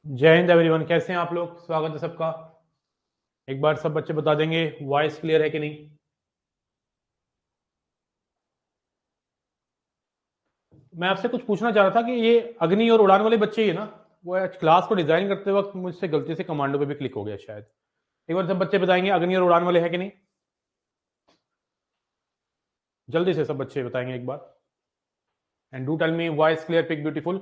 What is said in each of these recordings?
जय हिंद एवरीवन, कैसे हैं आप लोग? स्वागत है सबका। एक बार सब बच्चे बता देंगे वॉइस क्लियर है कि नहीं। मैं आपसे कुछ पूछना चाह रहा था कि ये अग्नि और उड़ान वाले बच्चे ही है ना, वो आज क्लास को डिजाइन करते वक्त मुझसे गलती से कमांडो पे भी क्लिक हो गया शायद। एक बार सब बच्चे बताएंगे अग्नि और उड़ान वाले हैं कि नहीं। जल्दी से सब बच्चे बताएंगे एक बार। And do tell me voice clear, pick beautiful.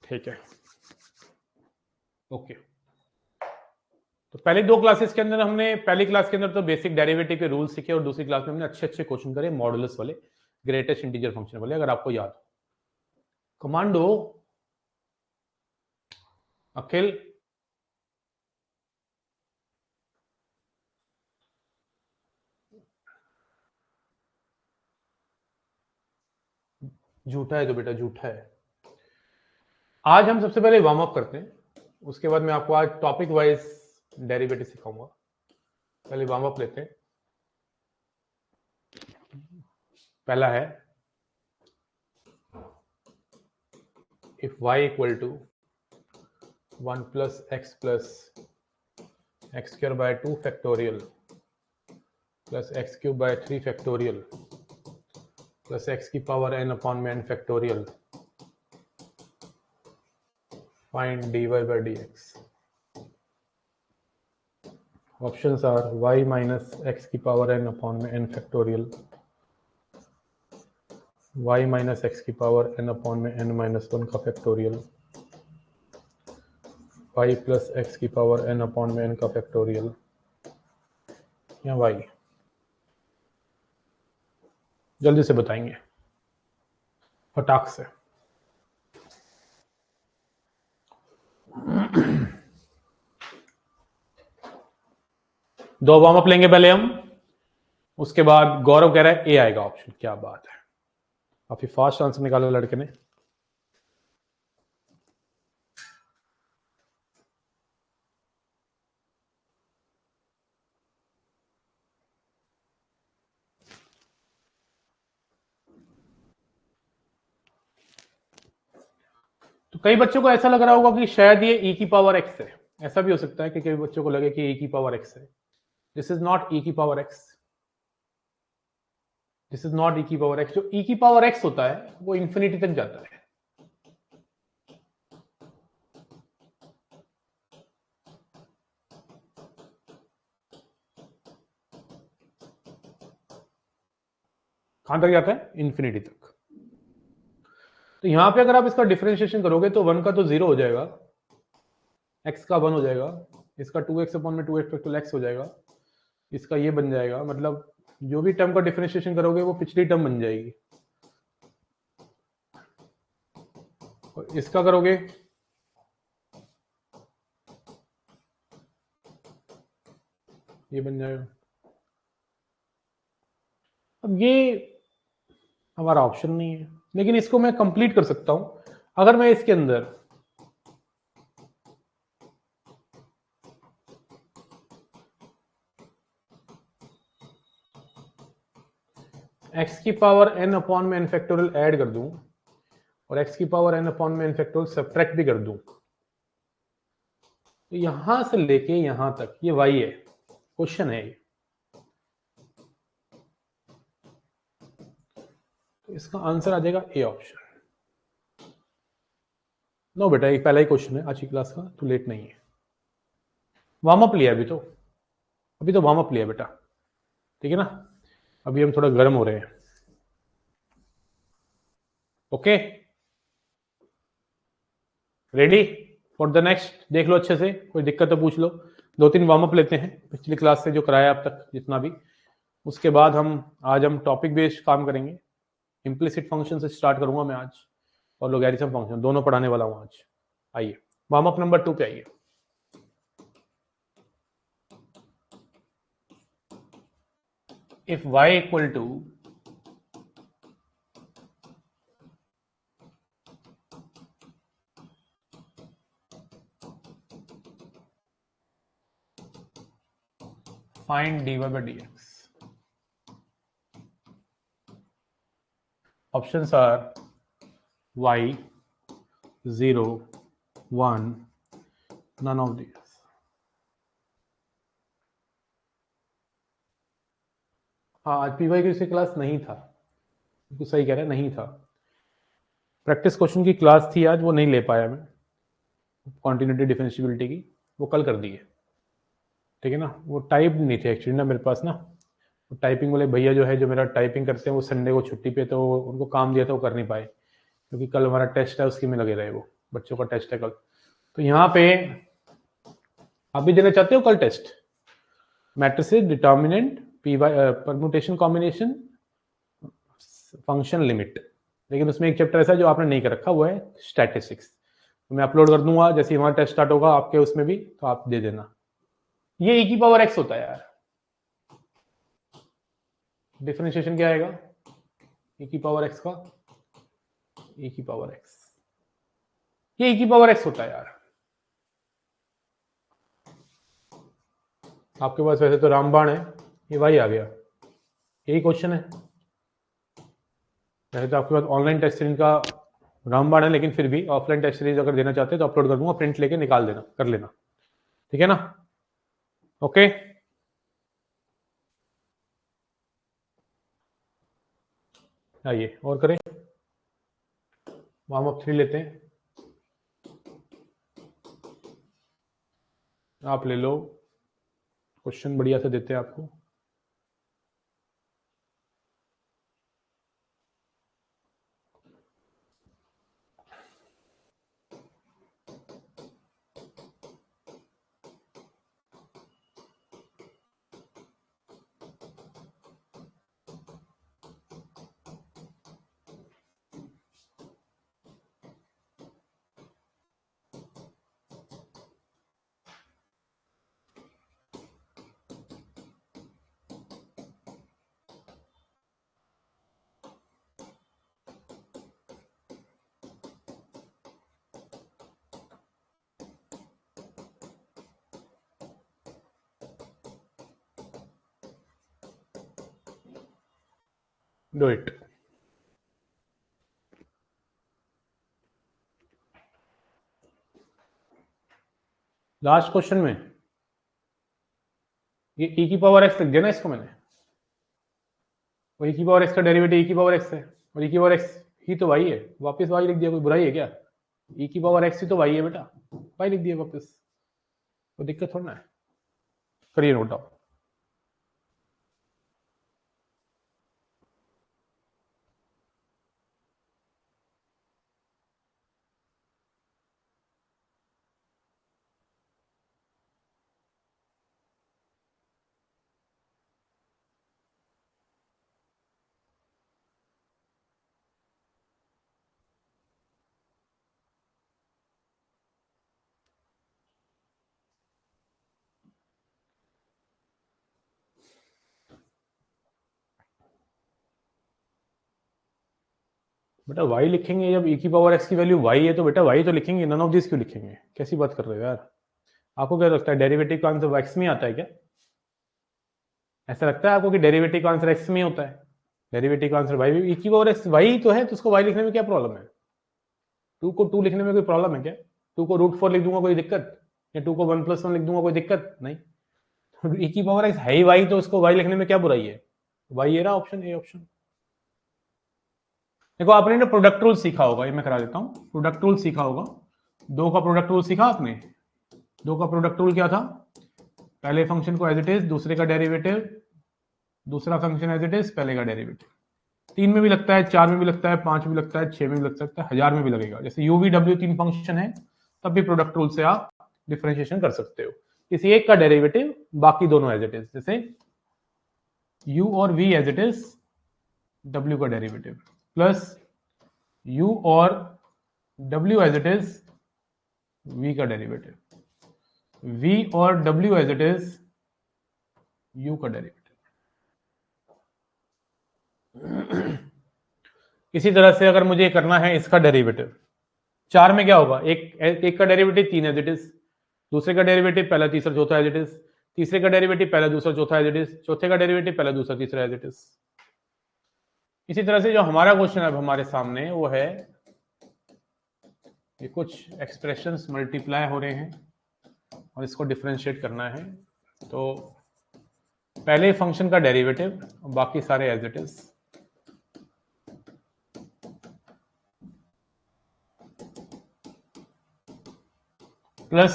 ठीक है, ओके। तो पहले दो क्लासेस के अंदर हमने, पहली क्लास के अंदर तो बेसिक डेरिवेटिव के रूल सीखे और दूसरी क्लास में हमने अच्छे अच्छे क्वेश्चन करे मॉडुलस वाले, ग्रेटेस्ट इंटीजर फंक्शन वाले, अगर आपको याद हो। कमांडो अखिल, झूठा है तो बेटा झूठा है। आज हम सबसे पहले वार्म अप करते हैं, उसके बाद मैं आपको आज टॉपिक वाइज डेरिवेटिव सिखाऊंगा। पहले वार्म अप लेते हैं। पहला है if y equal to 1 plus x square by 2 factorial plus x cube by 3 factorial plus x की पावर n अपॉन में n factorial, find dy by dx। Options are y minus x की power n upon में n factorial, y minus x की power n upon में n minus 1 का factorial, y plus x की power n upon में n का factorial, या y। जल्दी से बताएंगे फटाक से। दो वार्म अप लेंगे पहले हम, उसके बाद गौरव कह रहा है ए आएगा ऑप्शन। क्या बात है, काफी फास्ट आंसर निकाला लड़के ने। तो कई बच्चों को ऐसा लग रहा होगा कि शायद ये e की पावर x है। ऐसा भी हो सकता है कि कई बच्चों को लगे कि e की पावर x है। दिस इज नॉट e की power x, this is not e की पावर x। जो e की पावर x होता है वो इंफिनिटी तक जाता है। कहां तक जाता है? इंफिनिटी तक। तो यहां पे अगर आप इसका डिफरेंशिएशन करोगे तो 1 का तो 0 हो जाएगा, x का 1 हो जाएगा, इसका 2x अपॉन में 2x फैक्टोरियल x हो जाएगा, इसका ये बन जाएगा। मतलब जो भी टर्म का डिफरेंशिएशन करोगे वो पिछली टर्म बन जाएगी। और इसका करोगे ये बन जाएगा। अब ये हमारा ऑप्शन नहीं है, लेकिन इसको मैं कंप्लीट कर सकता हूं। अगर मैं इसके अंदर x की पावर n अपॉन में n फैक्टोरियल ऐड कर दूं और x की पावर n अपॉन में n फैक्टोरियल सब्ट्रैक्ट भी कर दूं, तो यहां से लेके यहां तक ये y है। क्वेश्चन है ये, तो इसका आंसर आ जाएगा ए ऑप्शन। नो बेटा, ये पहला ही क्वेश्चन है आज की क्लास का, तो लेट नहीं है। वार्म अप लिया अभी तो वार्म अप लिया बेटा, ठीक है ना। अभी हम थोड़ा गर्म हो रहे हैं। Okay, ready for the next? देख लो अच्छे से, कोई दिक्कत तो पूछ लो। 2-3 वार्म अप लेते हैं पिछली क्लास से जो कराया अब तक जितना भी। उसके बाद आज हम टॉपिक बेस्ड काम करेंगे। इम्प्लिसिट फंक्शन से स्टार्ट करूंगा मैं आज, और लोगैरिथम फंक्शन दोनों पढ़ाने वाला हूं आज। आइए वार्म अप नंबर 2 पे आइए। if y equal to find dy by dx. Options are y, 0, 1, none of these. हाँ, आज पीवाई की क्लास नहीं था, तो सही कह रहा है, नहीं था। प्रैक्टिस क्वेश्चन की क्लास थी आज, वो नहीं ले पाया मैं, कॉन्टिन्यूटी डिफरेंशियबिलिटी की, वो कल कर दी है, ठीक है ना। वो टाइप नहीं थे एक्चुअली ना मेरे पास ना, टाइपिंग वाले भैया जो है, जो मेरा टाइपिंग करते हैं, वो संडे को छुट्टी पे, तो उनको काम दिया था, वो कर नहीं पाए, क्योंकि कल हमारा टेस्ट है, उसकी में लगे रहे, वो बच्चों का टेस्ट है कल। तो यहाँ पे आप भी देना चाहते हो कल test, matrices, determinant, permutation combination, function limit, लेकिन उसमें एक चैप्टर ऐसा है जो आपने नहीं कर रखा, वो है स्टैटिस्टिक्स। तो मैं अपलोड कर दूंगा जैसे हमारा टेस्ट स्टार्ट होगा आपके उसमें भी, तो आप दे देना। ये e की पावर x होता है यार, डिफरेंशिएशन क्या आएगा e की पावर x का, e की पावर x, ये e की पावर x होता है यार। आपके पास वैसे तो रामबाण है, ये वही आ गया, यही क्वेश्चन है। वैसे तो आपके पास ऑनलाइन टेस्ट सीरीज का रामबाण है, लेकिन फिर भी ऑफलाइन टेस्ट सीरीज अगर देना चाहते हैं तो अपलोड कर दूंगा, प्रिंट लेके निकाल देना, कर लेना, ठीक है ना। ओके, आइए और करें, वार्म अप 3 लेते हैं, आप ले लो, क्वेश्चन बढ़िया से देते हैं आपको। Do it. लास्ट क्वेश्चन में ये e की पावर x लिख दिया ना इसको मैंने, और e की पावर x का डेरिवेटिव e की पावर x है, और e की पावर x ही तो y है, वापस y लिख दिया, कोई बुराई है क्या? e की पावर x ही तो y है बेटा, y लिख दिया वापस, तो दिक्कत थोड़ा ना है, करिए नोट डाउन। बेटा y लिखेंगे, जब e की पावर x की वैल्यू y है तो बेटा y तो लिखेंगे, नन ऑफ दिस क्यों लिखेंगे, कैसी बात कर रहे हो यार? आपको क्या लगता है डेरिवेटिव का आंसर x में आता है क्या? ऐसा लगता है आपको कि डेरिवेटिव का आंसर x में होता है? डेरिवेटिव का आंसर y, e की पावर x y तो है, तो उसको y लिखने में क्या प्रॉब्लम है? 2 को 2 लिखने में कोई प्रॉब्लम है क्या? 2 को √4 लिख दूंगा कोई दिक्कत, या 2 को 1+1 लिख दूंगा कोई दिक्कत नहीं। e की पावर x है ही y, तो उसको y लिखने में क्या बुराई है? y ये रहा ऑप्शन, ए ऑप्शन। देखो आपने ना प्रोडक्ट रूल सीखा होगा, ये मैं करा देता हूं, प्रोडक्ट रूल सीखा होगा, 2 का प्रोडक्ट रूल सीखा आपने। 2 का प्रोडक्ट रूल क्या था? पहले फंक्शन को एज इट इज, दूसरे का डेरिवेटिव, दूसरा फंक्शन एज इट इज, पहले का डेरिवेटिव। 3 में भी लगता है, 4 में भी लगता है, 5 में भी लगता है, 6 में भी लग सकता है, 1000 में भी लगेगा। जैसे u v w 3 फंक्शन है, तब भी प्रोडक्ट रूल से आप डिफरेंशिएशन कर सकते हो, किसी एक का डेरिवेटिव, बाकी दोनों एज इट इज, जैसे u और v as it is, w का डेरिवेटिव, प्लस u और w as it is, v का डेरिवेटिव, v और w as it is, u का डेरिवेटिव। इसी तरह से अगर मुझे करना है इसका डेरिवेटिव, 4 में क्या होगा, एक का डेरिवेटिव 3 एज इट इज, दूसरे का डेरिवेटिव पहला तीसरा चौथा एज इट इज, तीसरे का डेरिवेटिव पहला दूसरा चौथा एज इट इज, चौथे का डेरिवेटिव पहला दूसरा तीसरा एज इट इज। इसी तरह से जो हमारा क्वेश्चन अब हमारे सामने वो है, ये कुछ एक्सप्रेशंस मल्टीप्लाई हो रहे हैं और इसको डिफरेंशिएट करना है। तो पहले फंक्शन का डेरिवेटिव, बाकी सारे as it is. Plus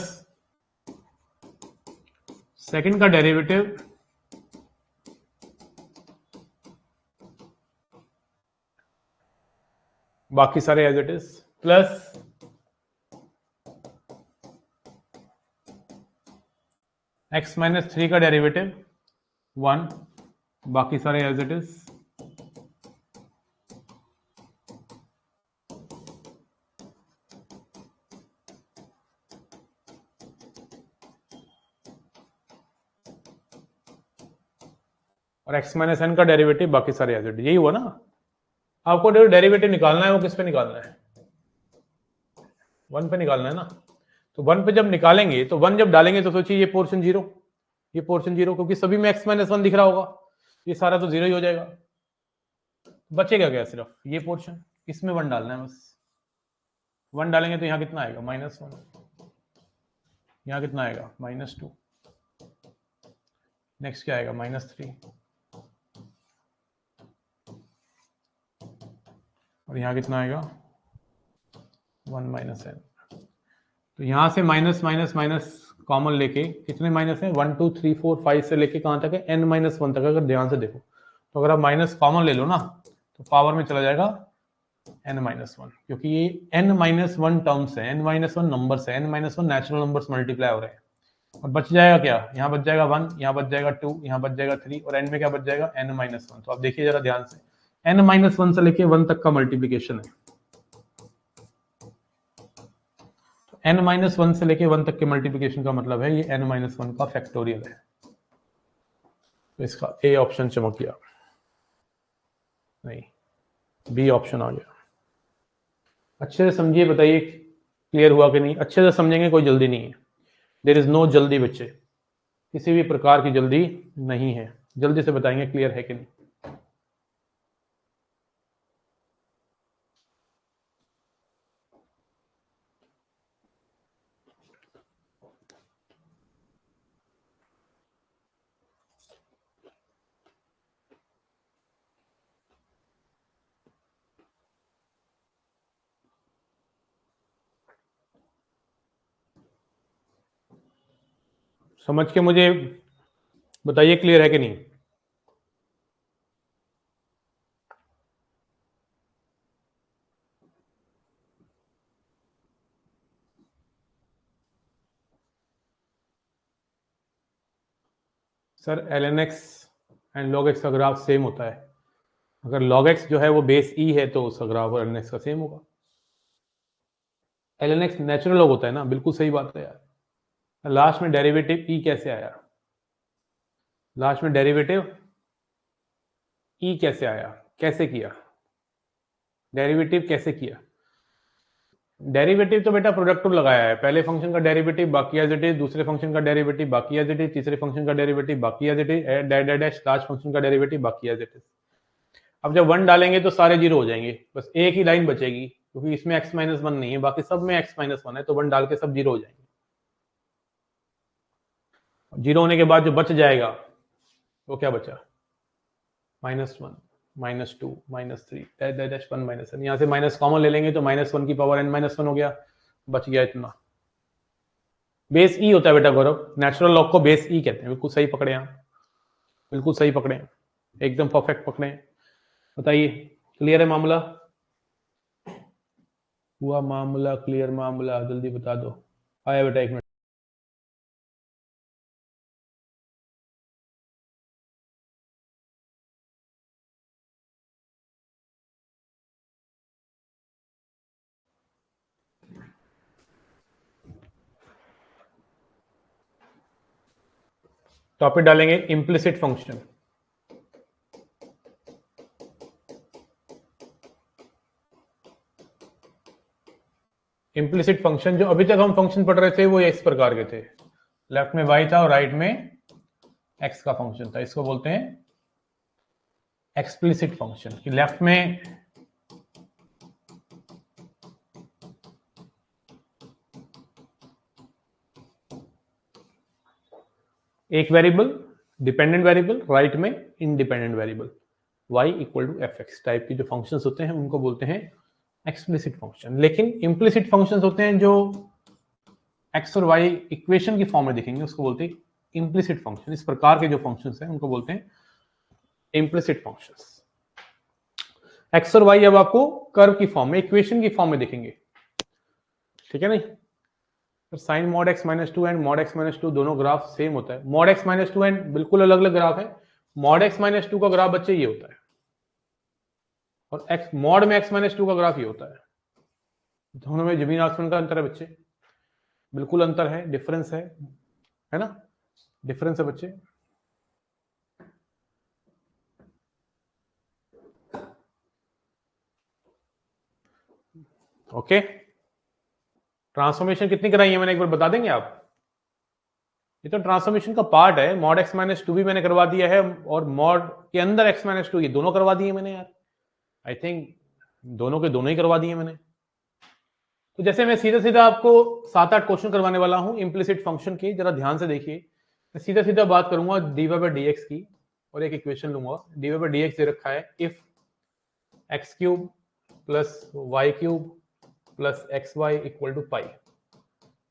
second का डेरिवेटिव बाकी सारे as it is, plus x minus 3 का डेरिवेटिव 1, बाकी सारे एज इट इज। और x माइनस n का डेरिवेटिव बाकी सारे एज इट इज। यही हुआ ना। आपको डेरिवेटिव निकालना है, वो किस पे निकालना है, 1 पे निकालना है ना। तो 1 पे जब निकालेंगे तो 1 जब डालेंगे तो सोचिए ये पोर्शन 0, ये पोर्शन 0, क्योंकि सभी में x माइनस 1 दिख रहा होगा, ये सारा तो 0 ही हो जाएगा। बचेगा क्या, सिर्फ ये पोर्शन, इसमें 1 डालना है बस। 1 डालेंगे तो यहाँ कितना आएगा, -1, यहाँ कितना आएगा, -2, नेक्स्ट क्या आएगा, -3, और यहाँ कितना आएगा, 1 माइनस n। तो यहां से माइनस माइनस माइनस कॉमन लेके कितने माइनस है, 1 2 3 4 5 से लेके कहां तक है, n-1 तक। अगर ध्यान से देखो तो अगर आप माइनस कॉमन ले लो ना तो पावर में चला जाएगा n-1, क्योंकि ये n-1 टर्म्स है, n-1 नंबर्स है, n-1 नेचुरल नंबर्स मल्टीप्लाई हो रहे हैं। और बच जाएगा क्या, यहाँ बच जाएगा 1, यहाँ बच जाएगा 2, यहाँ बच जाएगा 3, और n में क्या बच जाएगा, n-1। तो आप देखिए जरा ध्यान से, n-1 से लेके 1 तक का मल्टीप्लीकेशन है, n-1 से लेके 1 तक के मल्टीप्लिकेशन का मतलब है ये n-1 का फैक्टोरियल है। तो इसका ए ऑप्शन चमक गया, नहीं बी ऑप्शन आ गया। अच्छे से समझिए, बताइए क्लियर हुआ कि नहीं। अच्छे से समझेंगे, कोई जल्दी नहीं है, देयर इज नो जल्दी बच्चे, किसी भी प्रकार की जल्दी नहीं है। जल्दी से बताएंगे क्लियर है कि नहीं। समझ के मुझे बताइए क्लियर है कि नहीं। Sir ln x and log x का ग्राफ सेम होता है। अगर log x जो है वो बेस e है तो उसका ग्राफ और ln x का सेम होगा। ln x नेचुरल log होता है ना, बिल्कुल सही बात है यार। लास्ट में डेरिवेटिव e कैसे आया, लास्ट में डेरिवेटिव e कैसे आया, कैसे किया, डेरिवेटिव कैसे किया। डेरिवेटिव तो बेटा प्रोडक्टिव लगाया है, पहले फंक्शन का डेरिवेटिव बाकी एज इट इज, दूसरे फंक्शन का डेरिवेटिव बाकी एज इट इज, तीसरे फंक्शन का डेरिवेटिव बाकी as it is, dash last function का डेरिवेटिव बाकी एज इट इज। अब जब 1 डालेंगे तो सारे 0 हो जाएंगे, बस एक ही लाइन बचेगी, क्योंकि इसमें x-1 नहीं है, बाकी सब में x-1 है, तो 1 डाल के सब 0 हो जाएंगे। 0 होने के बाद जो बच जाएगा वो क्या बचा, -1, -2, -3, डैश 1 -n। यहाँ से माइनस कॉमन ले लेंगे तो -1 की पावर n-1 हो गया, बच गया इतना। बेस ई होता है बेटा गौरव, नेचुरल लॉग को बेस ई कहते हैं। बिल्कुल सही पकड़े आप, बिल्कुल सही पकड़े, एकदम परफेक्ट पकड़े। बताइए क्लियर है मामला, हुआ मामला क्लियर, मामला जल्दी बता दो। आया बेटा, 1 मिनट। टॉपिक डालेंगे इम्प्लिसिट फंक्शन। इम्प्लिसिट फंक्शन जो अभी तक हम फंक्शन पढ़ रहे थे वो इस प्रकार के थे, लेफ्ट में y था और राइट में x का फंक्शन था, इसको बोलते हैं एक्सप्लिसिट फंक्शन। कि लेफ्ट में एक वेरिएबल डिपेंडेंट वेरिएबल, राइट में independent variable, y equal to f x type के जो फंक्शंस होते हैं उनको बोलते हैं एक्सप्लिसिट फंक्शन। लेकिन इम्प्लिसिट फंक्शंस होते हैं जो x और y इक्वेशन की फॉर्म में दिखेंगे, उसको बोलते हैं इम्प्लिसिट फंक्शन। इस प्रकार के जो फंक्शंस हैं उनको बोलते हैं इम्प्लिसिट फंक्शंस। x और y अब आपको कर्व की फॉर्म में, इक्वेशन की फॉर्म में दिखेंगे, ठीक है नहीं। Sine mod x minus two and mod x minus two दोनों ग्राफ सेम होता है। Mod x minus two and बिल्कुल अलग अलग ग्राफ है। मॉड x माइनस टू का ग्राफ बच्चे ये होता है और x मॉड में x माइनस टू का ग्राफ ये होता है। दोनों में जमीन आसमान का अंतर है बच्चे, बिल्कुल अंतर है, डिफरेंस है ना, डिफरेंस है बच्चे। ओके, ट्रांसफॉर्मेशन कितनी कराई है मैंने, एक बार बता देंगे आप? ये तो ट्रांसफॉर्मेशन का पार्ट है। मॉड x माइनस टू भी मैंने करवा दिया है और मॉड के अंदर x माइनस टू, ये दोनों करवा दिए मैंने यार। आई थिंक दोनों के दोनों ही करवा दिए मैंने। तो जैसे मैं सीधा सीधा आपको 7-8 क्वेश्चन करवाने वाला हूं इम्प्लिसिट फंक्शन के, जरा ध्यान से देखिए। मैं सीधा सीधा बात करूंगा dy बाई डी एक्स की और एक इक्वेशन लूंगा। dy बाई डी एक्स दे रखा है if x cube plus y cube plus x y equal to pi.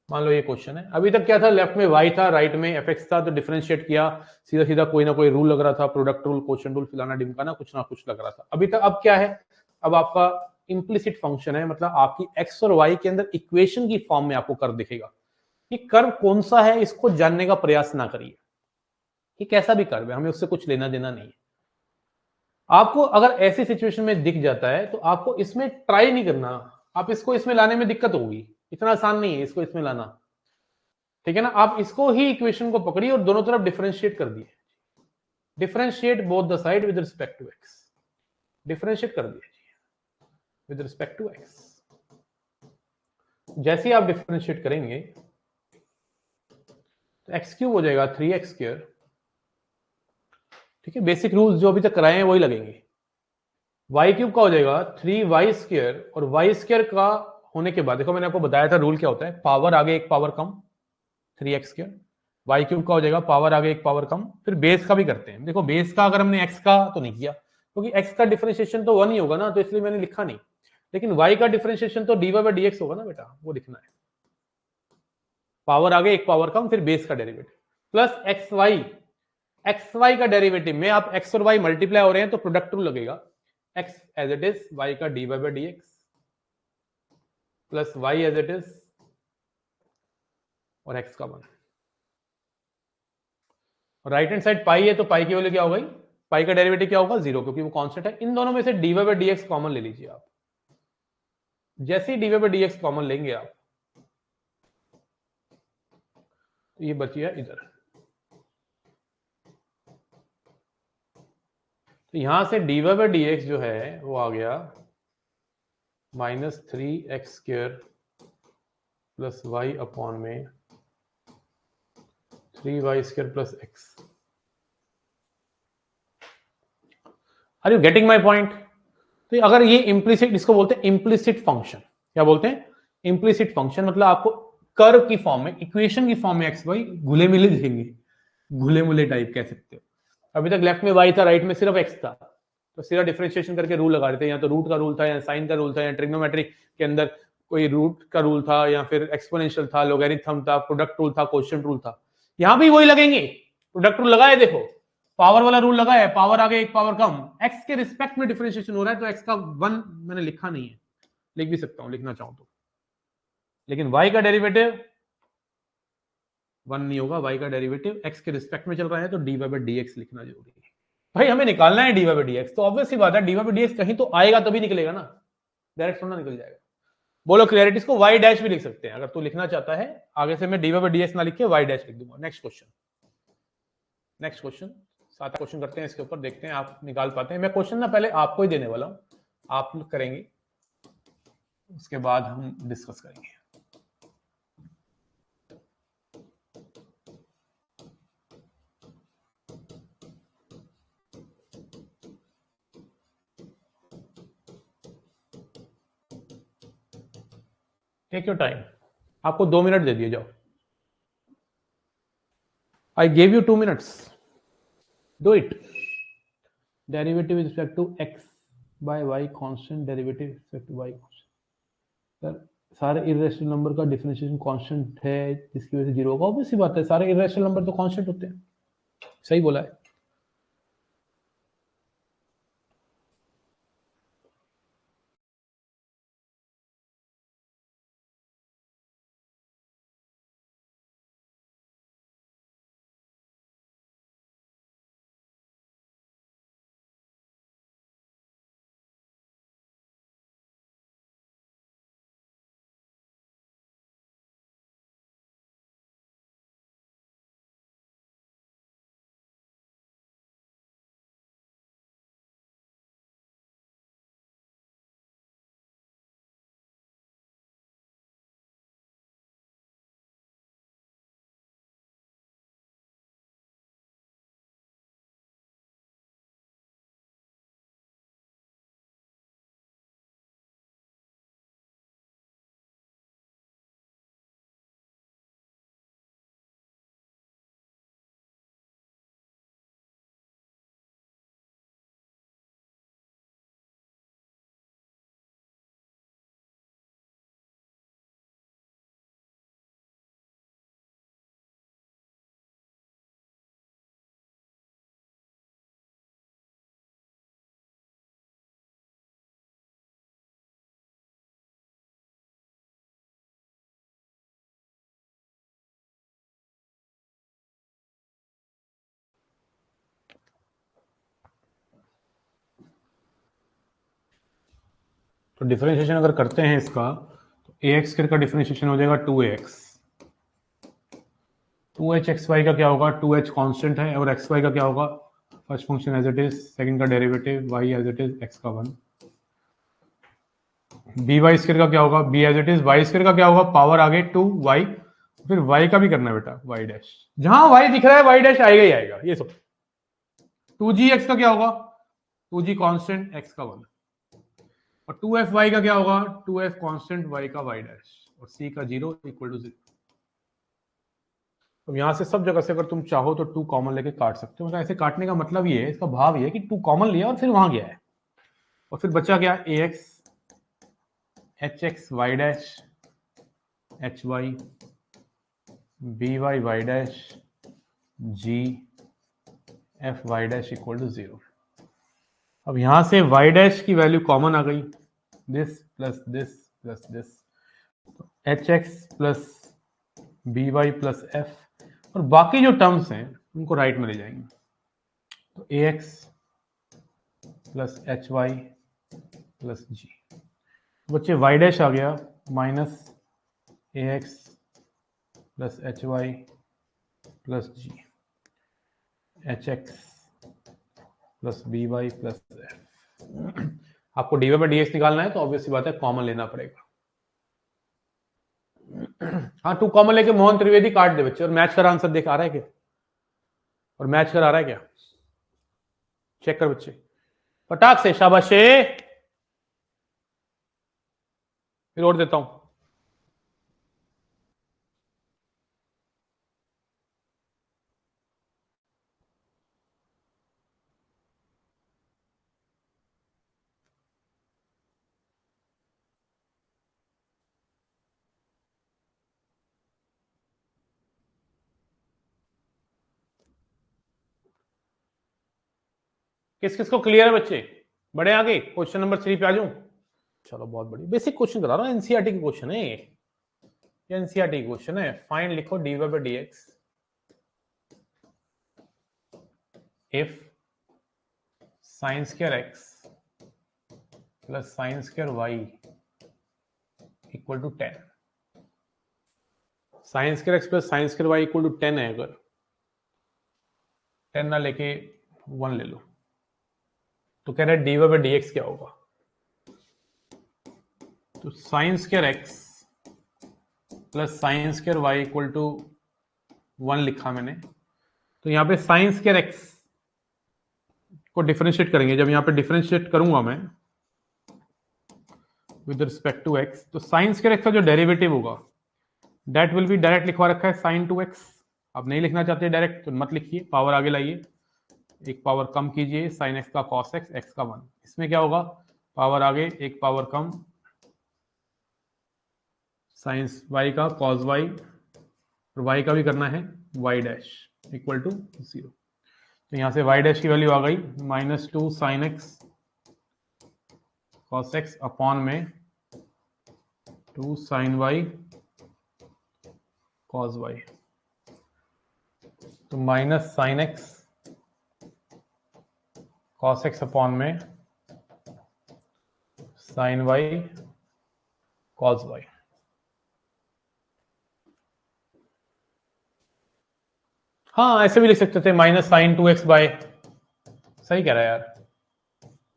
मान लो ये क्वेश्चन है। अभी तक क्या था, लेफ्ट में y था, राइट में एफ एक्स था, तो डिफरेंशिएट किया सीधा सीधा, कोई ना कोई रूल लग रहा था, प्रोडक्ट रूल, क्वोशिएंट रूल, फलाना ढिमकाना, कुछ ना कुछ लग रहा था अभी तक। अब क्या है, अब आपका इम्प्लिसिट फंक्शन है, मतलब आपकी x और y के अंदर इक्वेशन की फॉर्म में आपको कर्व दिखेगा। ये कर्व कौन सा है इसको जानने का प्रयास ना करिए, ये कैसा भी कर्व है, हमें उससे कुछ लेना देना नहीं है। आपको अगर ऐसी सिचुएशन में दिख जाता है तो आपको इसमें ट्राई नहीं करना, आप इसको इसमें लाने में दिक्कत होगी, इतना आसान नहीं है इसको इसमें लाना, ठीक है ना। आप इसको ही इक्वेशन को पकड़िए और दोनों तरफ डिफरेंशिएट कर दिए, differentiate both the side with respect to x, differentiate कर दिए विद रिस्पेक्ट टू x। जैसे ही आप डिफरेंशिएट करेंगे तो एक्स क्यूब हो जाएगा 3x स्क्वायर, ठीक है। बेसिक रूल्स जो अभी तक कराए हैं वही लगेंगे। y क्यूब का हो जाएगा 3y स्क्वायर, और y स्क्वायर का होने के बाद देखो मैंने आपको बताया था रूल क्या होता है, पावर आगे एक पावर कम, 3x स्क्वायर। y क्यूब का हो जाएगा पावर आगे एक पावर कम, फिर बेस का भी करते हैं। देखो बेस का अगर हमने x का तो नहीं किया क्योंकि x का डिफरेंशिएशन तो 1 ही होगा ना, तो इसलिए मैंने लिखा नहीं। लेकिन y का डिफरेंशिएशन तो dy बाई dx होगा ना बेटा, वो लिखना है। पावर आगे एक पावर कम, फिर बेस का डेरिवेटिव प्लस एक्स वाई का डेरिवेटिव में आप x और y मल्टीप्लाई हो रहे हैं तो प्रोडक्ट रूल लगेगा। x as it is y का dy by dx plus y as it is और x का 1। राइट हैंड साइड पाई है तो पाई की वैल्यू क्या हो गई, पाई का डेरिवेटिव क्या होगा 0, क्योंकि वो कांस्टेंट है। इन दोनों में से dy बाई dx कॉमन ले लीजिए आप। जैसे ही dy बाई dx कॉमन लेंगे आप तो ये बचिए इधर, तो यहां से dy बाई dx जो है वो आ गया -3x square plus y upon में 3y square plus x। Are you getting my point? तो अगर ये इम्प्लिसिट, इसको बोलते हैं इम्प्लिसिट फंक्शन। क्या बोलते हैं? इम्प्लिसिट फंक्शन, मतलब आपको कर्व की फॉर्म में, इक्वेशन की फॉर्म में एक्स वाई घुले मिले दिखेंगे, घुले मुले टाइप कह सकते हो। अभी तक लेफ्ट में y था, राइट में सिर्फ x था, तो सीधा डिफरेंशिएशन करके रूल लगा रहे थे। या तो रूट का रूल था, या साइन का रूल था, या ट्रिग्नोमेट्री के अंदर कोई रूट का रूल था, या फिर एक्सपोनेंशियल था, लोगैरिथम था, प्रोडक्ट रूल था, क्वोशिएंट रूल था। यहां भी वही लगेंगे, प्रोडक्ट रूल लगाए, देखो पावर वाला रूल लगा है, पावर आगे एक पावर कम, x के रिस्पेक्ट में डिफरेंशिएशन हो रहा है, तो x का 1 मैंने लिखा नहीं है, लिख भी सकता हूं लिखना चाहूं तो। लेकिन y का डेरिवेटिव 1 नहीं होगा, y का डेरिवेटिव x के रिस्पेक्ट में चल रहा है, तो dy बाई dx लिखना जरूरी है। भाई हमें निकालना है dy बाई dx, तो ऑब्वियस सी बात है dy बाई dx कहीं तो आएगा तभी निकलेगा ना, डायरेक्ट थोड़ा निकल जाएगा। बोलो क्लियरिटी, इसको y डैश भी लिख सकते हैं, अगर तू लिखना चाहता है आगे से मैं dy बाई dx ना लिख के y डैश लिख दूंगा। Next question, next question, 7 question करते हैं इसके ऊपर, देखते हैं आप निकाल पाते हैं। मैं क्वेश्चन ना पहले आपको ही देने वाला हूं, आप करेंगे, उसके बाद हम डिस्कस करेंगे। टेक योर टाइम, आपको 2 मिनट दे दिए, जाओ। I gave you 2 minutes, do it. Derivative with respect to x by y constant, derivative with respect to y constant. Sir सारे इरेशनल नंबर का डिफरेंशिएशन कांस्टेंट है जिसकी वजह से जीरो होगा। ऑब्वियस सी बात है, सारे इरेशनल नंबर तो कांस्टेंट होते हैं। सही बोला है। तो डिफरेंशिएशन अगर करते हैं इसका, तो ए एक्स का डिफरेंशिएशन हो जाएगा 2ax। 2h एक्स वाई का क्या होगा, 2h कांस्टेंट है, और एक्स वाई का क्या होगा, first function as it is, second का derivative y as it is, x का 1। बी वाई स्क्वायर का क्या होगा, b as it is, y square का क्या होगा, पावर आगे 2y, फिर y का भी करना है बेटा, y डैश। जहां y दिख रहा है y डैश आएगा ही आएगा, ये सब। 2g x का क्या होगा, 2g कांस्टेंट, x का 1। और 2f y का क्या होगा, 2f कांस्टेंट, y का y डैश, और c का 0 इक्वल टू 0। तो यहां से सब जगह से अगर तुम चाहो तो 2 कॉमन लेके काट सकते हो। मतलब ऐसे काटने का मतलब ये है, इसका भाव ये है कि 2 कॉमन लिया और फिर वहां गया है, और फिर बचा क्या, ax h x y dash h y b y y dash g f y dash equal to 0। अब यहां से वाई डैश की वैल्यू कॉमन आ गई, this plus this plus this, h x plus b y plus f, और बाकी जो terms हैं उनको राइट में ले जाएंगे। तो a x plus h y plus g, बच्चे वाई डैश आ गया minus a x plus h y plus g h x plus b y plus f. आपको d y by d x निकालना है तो ऑब्वियसली बात है कॉमन लेना पड़ेगा। हाँ 2 कॉमन लेके मोहन त्रिवेदी काट दे बच्चे, और मैच कर आंसर देख आ रहा है क्या, और मैच कर आ रहा है क्या, चेक कर बच्चे फटाक से, शाबाशे। फिर और देता हूं, किस किस को क्लियर है बच्चे, बड़े आगे क्वेश्चन नंबर 3 पे आ जाऊं। चलो बहुत बढ़िया, बेसिक क्वेश्चन करा रहा हूं, एनसीईआरटी की क्वेश्चन है ये, एनसीईआरटी की क्वेश्चन है। फाइंड लिखो d y by d x if sine square x plus sine square y equal to 10। Sine square x plus sine square y equal to 10 है, अगर 10 ना लेके 1 ले लो, तो कह रहा है d y by d x क्या होगा। तो sine square x plus sine square y equal to 1 लिखा मैंने। तो यहाँ पे साइन स्क्वायर एक्स को डिफरेंशिएट करेंगे। जब यहाँ पे डिफरेंशिएट करूंगा मैं विद रिस्पेक्ट टू एक्स, तो साइन स्क्वायर एक्स का जो डेरिवेटिव होगा दैट विल बी, डायरेक्ट लिखवा रखा है साइन 2x। आप नहीं लिखना चाहते डायरेक्ट तो मत लिखिए, पावर आगे लाइए, एक पावर कम कीजिए, साइन एक्स का कॉस एक्स, एक्स का 1। इसमें क्या होगा, पावर आगे एक पावर कम, साइन वाई का कॉस वाई, और वाई का भी करना है वाई डैश इक्वल टू 0। तो यहां से वाई डैश की वैल्यू आ गई -2 sine x cos x upon में 2 साइन वाई कॉस वाई। तो minus sine x cos x upon में साइन वाई कॉस वाई। हाँ ऐसे भी लिख सकते थे माइनस साइन 2x बाय, सही कह रहा है यार,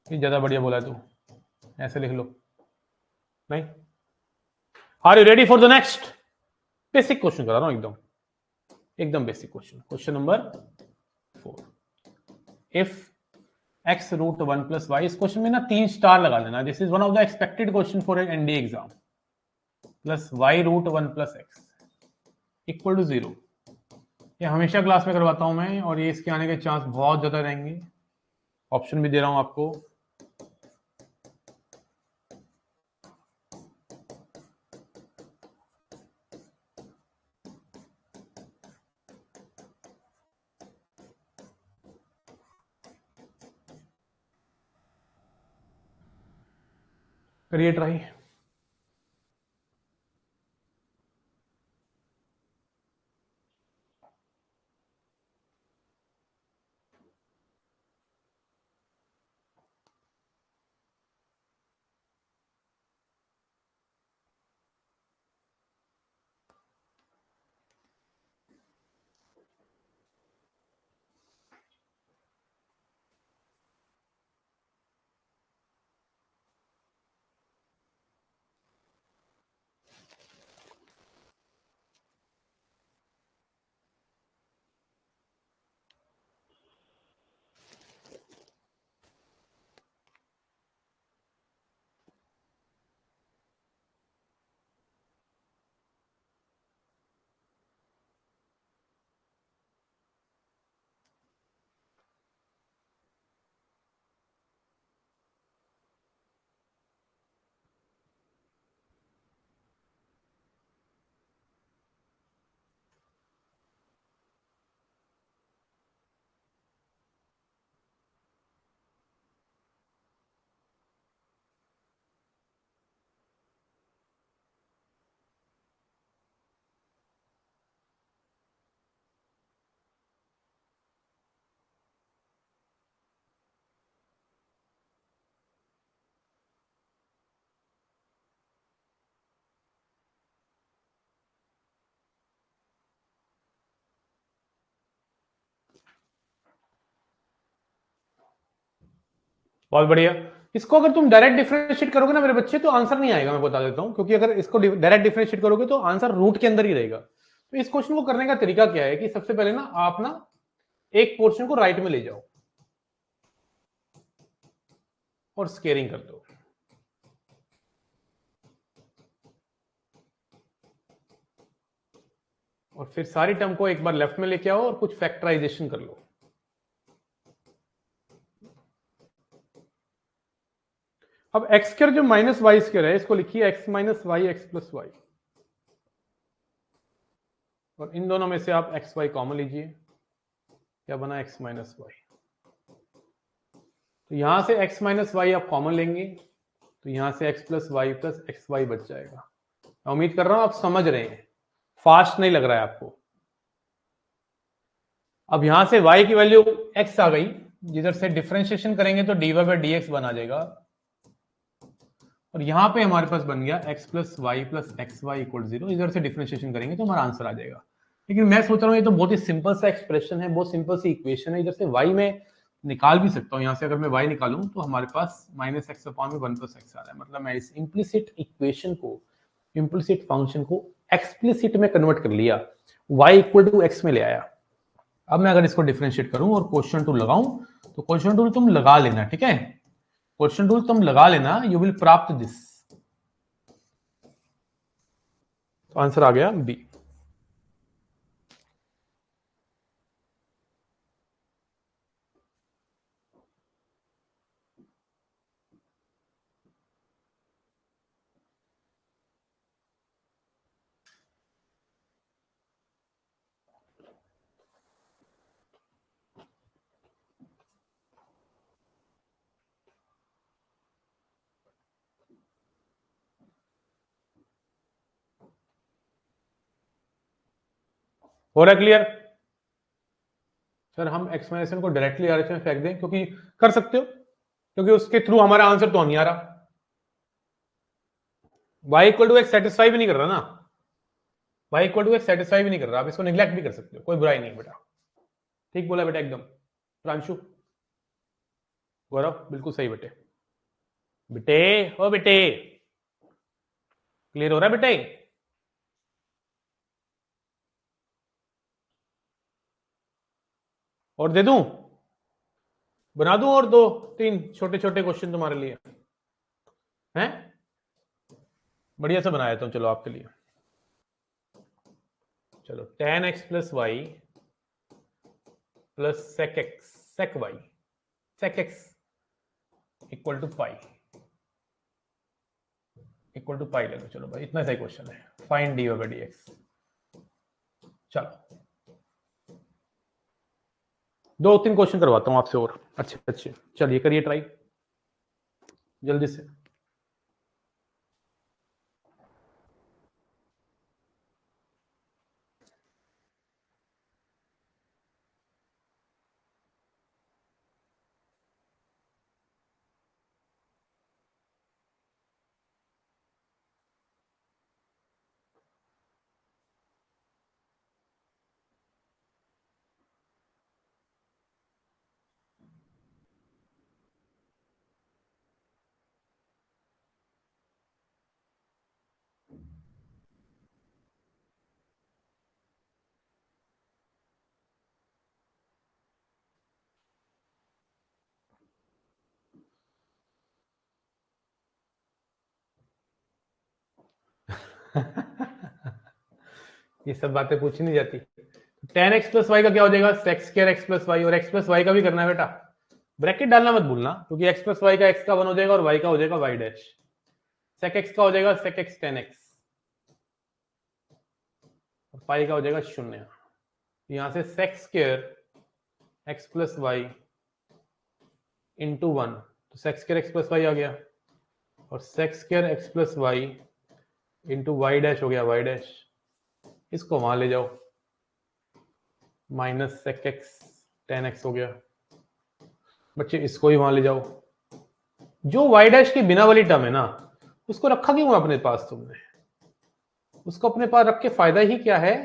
ये ज्यादा बढ़िया बोला है तू, ऐसे लिख लो। नहीं, are you ready for the next? Basic question करा रहा हूं, एकदम basic question. Question number 4, if x root 1 plus y. इस क्वेश्चन में ना 3 स्टार लगा लेना, this is one of the expected question for an NDA exam. Plus y root 1 plus x equal to 0। ये हमेशा क्लास में करवाता हूं मैं, और ये इसके आने के चांस बहुत ज्यादा रहेंगे। ऑप्शन भी दे रहा हूं आपको। करिए ट्राई। बहुत बढ़िया। इसको अगर तुम डायरेक्ट डिफरेंशिएट करोगे ना मेरे बच्चे, तो आंसर नहीं आएगा, मैं बता देता हूं, क्योंकि अगर इसको डायरेक्ट डिफरेंशिएट करोगे तो आंसर रूट के अंदर ही रहेगा। तो इस क्वेश्चन को करने का तरीका क्या है कि सबसे पहले ना आप ना एक पोर्शन को राइट में ले जाओ और स्केयरिंग कर दो, और फिर सारी टर्म को एक बार लेफ्ट में लेके आओ और कुछ फैक्टराइजेशन कर लो। अब एक्स स्क्वायर जो माइनस वाई स्क्वायर है, इसको लिखिए x minus y x plus y, और इन दोनों में से आप एक्स वाई कॉमन लीजिए, क्या बना एक्स माइनस वाई। तो यहां से एक्स माइनस वाई आप कॉमन लेंगे, तो यहां से एक्स प्लस एक्स वाई बच जाएगा। मैं उम्मीद कर रहा हूं आप समझ रहे हैं, फास्ट नहीं लग रहा है आपको। अब यहां से y की वैल्यू x आ गई, जिधर से डिफरेंशिएशन करेंगे तो dy बाई dx बना जाएगा, और यहां पे हमारे पास बन गया x plus y plus x y equal 0। इधर से डिफरेंशिएशन करेंगे तो हमारा आंसर आ जाएगा। लेकिन मैं सोच रहा हूं ये तो बहुत ही सिंपल सा एक्सप्रेशन है, बहुत सिंपल सी इक्वेशन है। इधर से y में निकाल भी सकता हूँ यहाँ से। अगर मैं y निकालूं तो हमारे पास माइनस एक्स अपॉन में 1 प्लस एक्स आ रहा है। मतलब मैं इस इम्प्लिसिट इक्वेशन को, इम्प्लिसिट फंक्शन को एक्सप्लिसिट में कन्वर्ट कर लिया, y इक्वल टू एक्स में ले आया। अब मैं अगर इसको डिफरेंशिएट करूं और क्वेश्चन टूल लगाऊं, तो क्वेश्चन टूल तुम लगा लेना, ठीक है, क्वेश्चन टूल तुम लगा लेना, यू विल प्राप्त दिस। तो आंसर आ गया बी। हो रहा है क्लियर? सर हम एक्सप्लेनेशन को डायरेक्टली आरएच में फेंक दें, क्योंकि कर सकते हो, क्योंकि उसके थ्रू हमारा आंसर तो नहीं आ रहा। y equal to x satisfy भी नहीं कर रहा ना, y equal to x satisfy भी नहीं कर रहा। आप इसको निग्लेक्ट भी कर सकते हो, कोई बुराई नहीं बेटा। ठीक बोला बेटा एकदम। प्रांशु, गौरव, बिल्कुल सही बेटे। बेटे ओ बेटे, क्लियर हो रहा है बेटे? और दे दूं, बना दूं और 2-3 छोटे छोटे क्वेश्चन तुम्हारे लिए हैं? बढ़िया से बनाया था चलो आपके लिए। चलो tan x plus y plus sec x sec y sec x equal to pi, equal to pi ले लो। चलो भाई इतना सही क्वेश्चन है। Find dy by dx। चलो 2-3 क्वेश्चन करवाता हूं आपसे और अच्छे अच्छे। चलिए करिए ट्राई जल्दी से। ये सब बातें पूछी नहीं जाती। tan x प्लस वाई का क्या हो जाएगा? sec square x plus y. और x प्लस वाई का भी करना है बेटा, ब्रैकेट डालना मत भूलना, क्योंकि x प्लस वाई का x का 1 हो जाएगा और y का हो जाएगा y डैश। sec x का हो जाएगा sec x tan x, और पाई का हो जाएगा 0। यहां से sec square x plus y into 1, तो sec square x plus y आ गया, और sec square x plus y into y dash हो गया y डैश। इसको वहां ले जाओ, minus sec x tan x हो गया। बच्चे इसको ही वहां ले जाओ। जो y डैश की बिना वाली टर्म है ना, उसको रखा क्यों अपने पास तुमने? उसको अपने पास रख के फायदा ही क्या है?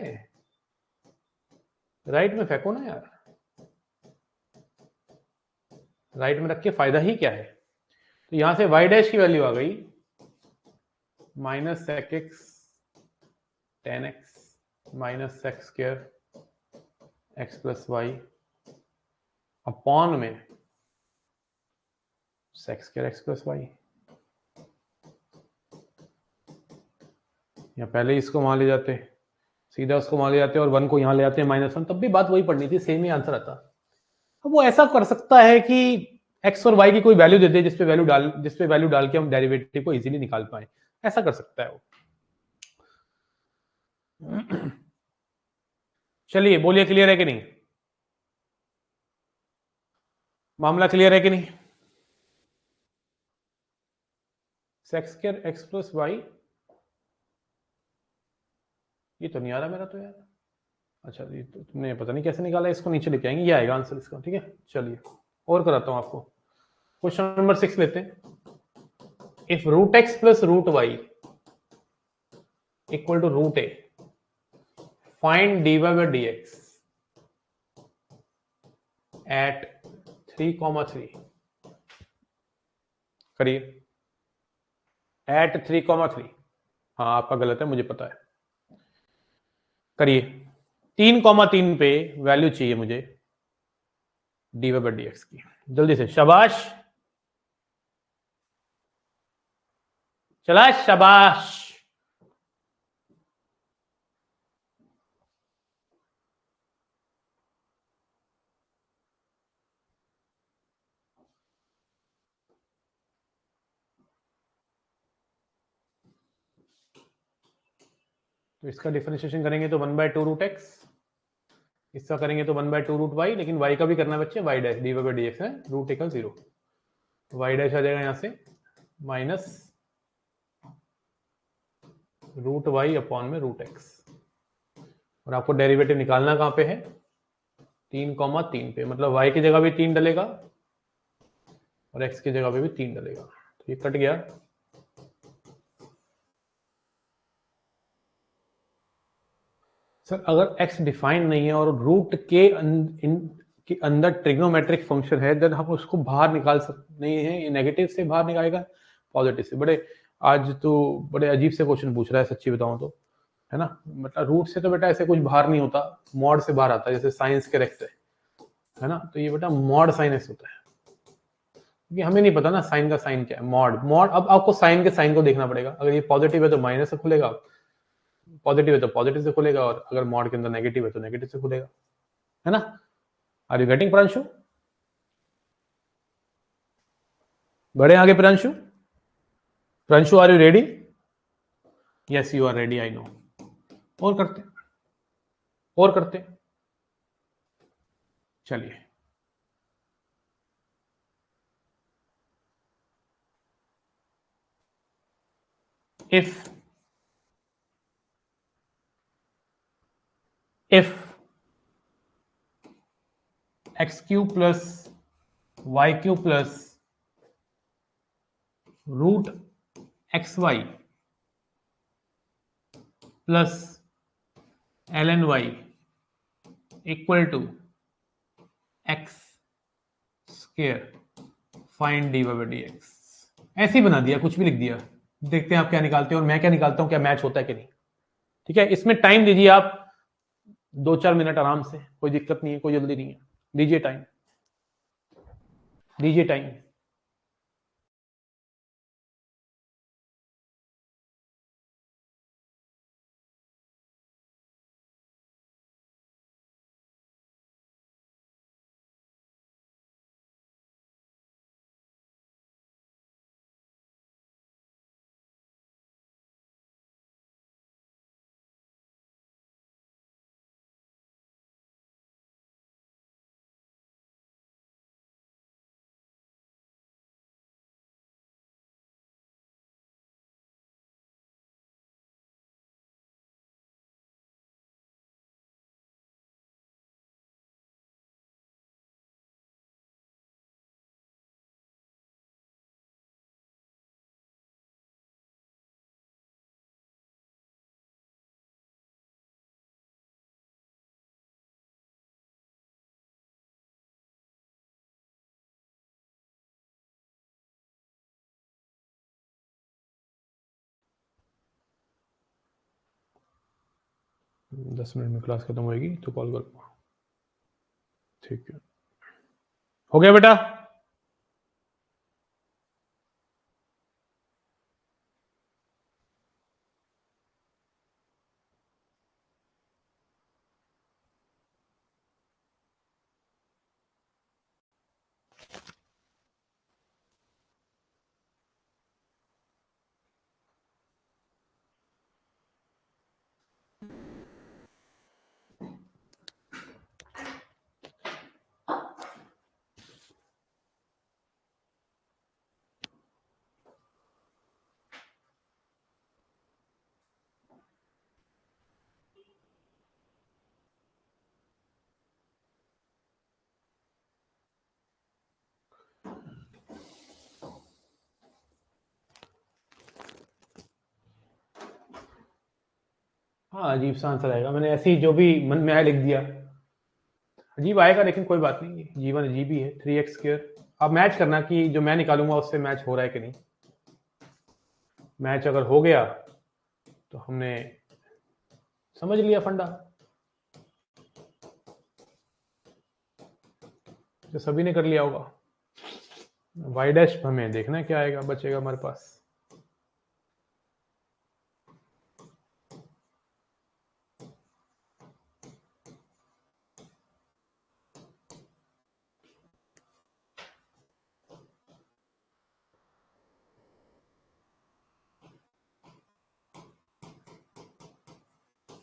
राइट में फेंको ना यार, राइट में रख के फायदा ही क्या है? तो यहां से y डैश की वैल्यू आ गई minus sec x tan x minus sec square x plus y upon में sec square x plus y. या पहले इसको वहां ले जाते, सीधा उसको वहां ले जाते और 1 को यहां ले आते -1, तब भी बात वही पढ़नी थी, सेम ही आंसर आता। अब वो ऐसा कर सकता है कि x और y की कोई वैल्यू दे दे, जिसपे वैल्यू डाल के हम डेरिवेटिव को इजीली निकाल पाए। ऐसा कर सकता है वो। चलिए बोलिए, क्लियर है कि नहीं? मामला क्लियर है कि नहीं? sec square x plus y, ये तो नहीं आ रहा मेरा तो यार। अच्छा ये तो तुमने पता नहीं कैसे निकाला, इसको नीचे लेके आएंगे, ये आएगा आंसर इसका। ठीक है चलिए और कराता हूं आपको। क्वेश्चन नंबर 6 लेते हैं। If root x plus root y equal to root a, find dy by dx at 3,3 करिए, एट 3,3। हाँ आपका गलत है, मुझे पता है। करिए, 3,3 पे वैल्यू चाहिए मुझे dy by dx की, जल्दी से। शाबाश, चला शाबाश। तो इसका डिफरेंशिएशन करेंगे तो 1/2 रूट एक्स, इसका करेंगे तो 1/2 रूट वाई, लेकिन वाई का भी करना है बच्चे, y dash d y by d x है रूट इक्वल 0। वाई डैश आ जाएगा यहाँ से माइनस रूट वाई अपॉन में रूट एक्स, और आपको डेरिवेटिव निकालना कहाँ पे है, 3,3 पे, मतलब वाई की जगह भी 3 डलेगा और एक्स की जगह पे भी 3 डलेगा, तो ये कट गया। सर अगर x डिफाइन नहीं है और रूट के के अंदर ट्रिग्नोमेट्रिक फंक्शन है, देन हम उसको बाहर निकाल सकते नहीं है, नेगेटिव से बाहर निकालेगा पॉजिटिव से। बड़े आज तो बड़े अजीब से क्वेश्चन पूछ रहा है सच्ची बताऊं तो, है ना। मतलब रूट से तो बेटा ऐसे कुछ बाहर नहीं होता, मॉड से बाहर आता है, जैसे साइंस के रेक्स है ना, तो ये बेटा मॉड साइन एक्स होता है, क्योंकि हमें नहीं पता ना साइन का साइन क्या है। मॉड मॉड अब आपको साइन के साइन को देखना पड़ेगा, अगर ये पॉजिटिव है तो माइनस से खुलेगा, पॉजिटिव है तो पॉजिटिव से खुलेगा, और अगर मॉड के अंदर नेगेटिव है तो नेगेटिव से खुलेगा, है ना। Are you getting Pranshu? बढ़े आगे Pranshu. Pranshu are you ready? Yes you are ready, I know. और करते, और करते, चलिए। If x cube plus y cube plus root x y plus l n y equal to x square find d y by d x. ऐसे ही बना दिया, कुछ भी लिख दिया, देखते हैं आप क्या निकालते हैं और मैं क्या निकालता हूं, क्या मैच होता है कि नहीं। ठीक है, इसमें टाइम दीजिए आप 2-4 मिनट आराम से, कोई दिक्कत नहीं है, कोई जल्दी नहीं है, दीजिए टाइम, दीजिए टाइम। दस मिनट में क्लास खत्म होगी तो कॉल करूंगा। ठीक है, हो गया बेटा? हाँ अजीब सा आंसर आएगा, मैंने ऐसे ही जो भी मन में आया लिख दिया, अजीब आएगा, लेकिन कोई बात नहीं, जीवन अजीब ही है। 3x²। अब मैच करना कि जो मैं निकालूंगा उससे मैच हो रहा है कि नहीं। मैच अगर हो गया तो हमने समझ लिया फंडा, जो सभी ने कर लिया होगा। वाई डैश हमें देखना है क्या आएगा, बचेगा हमारे पास।